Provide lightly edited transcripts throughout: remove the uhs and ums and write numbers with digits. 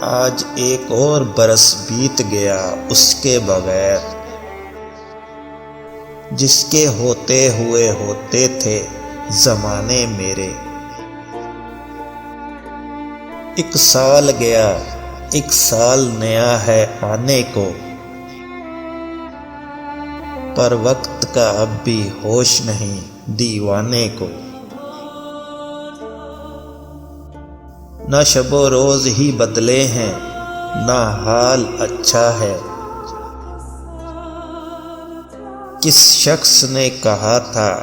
آج ایک اور برس بیت گیا اس کے بغیر، جس کے ہوتے ہوئے ہوتے تھے زمانے میرے۔ ایک سال گیا، ایک سال نیا ہے آنے کو، پر وقت کا اب بھی ہوش نہیں دیوانے کو۔ نہ شب و روز ہی بدلے ہیں، نہ حال اچھا ہے۔ کس شخص نے کہا تھا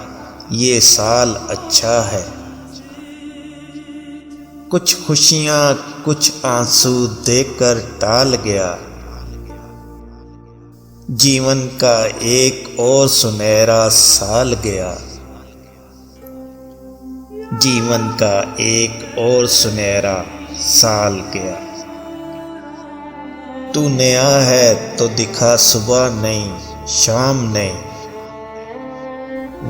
یہ سال اچھا ہے؟ کچھ خوشیاں کچھ آنسو دے کر ٹال گیا، جیون کا ایک اور سنہرا سال گیا، جیون کا ایک اور سنہرا سال گیا۔ تو نیا ہے تو دکھا صبح نہیں شام نہیں،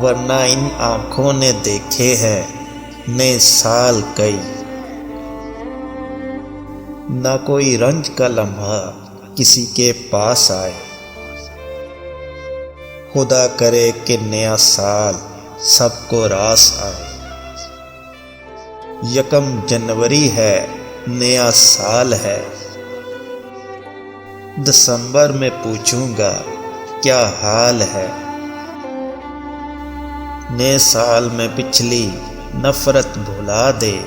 ورنہ ان آنکھوں نے دیکھے ہیں نئے سال کئی۔ نہ کوئی رنج کا لمحہ کسی کے پاس آئے، خدا کرے کہ نیا سال سب کو راس آئے۔ یکم جنوری ہے نیا سال ہے، دسمبر میں پوچھوں گا کیا حال ہے۔ نئے سال میں پچھلی نفرت بھلا دے،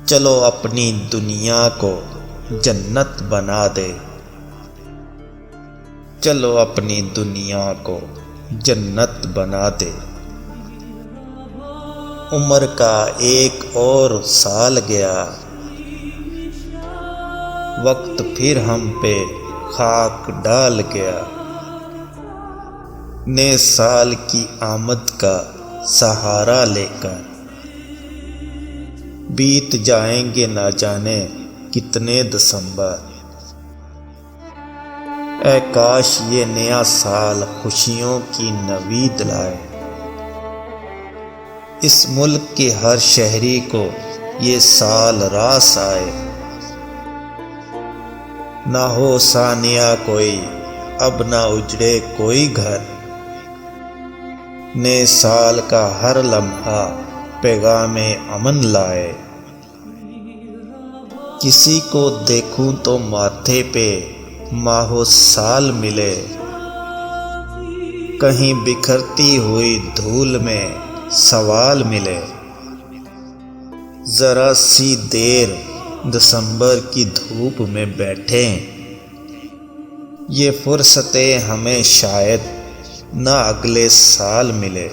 چلو اپنی دنیا کو جنت بنا دے، چلو اپنی دنیا کو جنت بنا دے۔ عمر کا ایک اور سال گیا، وقت پھر ہم پہ خاک ڈال گیا۔ نئے سال کی آمد کا سہارا لے کر بیت جائیں گے نہ جانے کتنے دسمبر۔ اے کاش یہ نیا سال خوشیوں کی نوید لائے، اس ملک کے ہر شہری کو یہ سال راس آئے۔ نہ ہو ثانیہ کوئی اب نہ اجڑے کوئی گھر، نئے سال کا ہر لمحہ پیغام امن لائے۔ کسی کو دیکھوں تو ماتھے پہ ماہ و سال ملے، کہیں بکھرتی ہوئی دھول میں سوال ملے۔ ذرا سی دیر دسمبر کی دھوپ میں بیٹھیں، یہ فرصتیں ہمیں شاید نہ اگلے سال ملے۔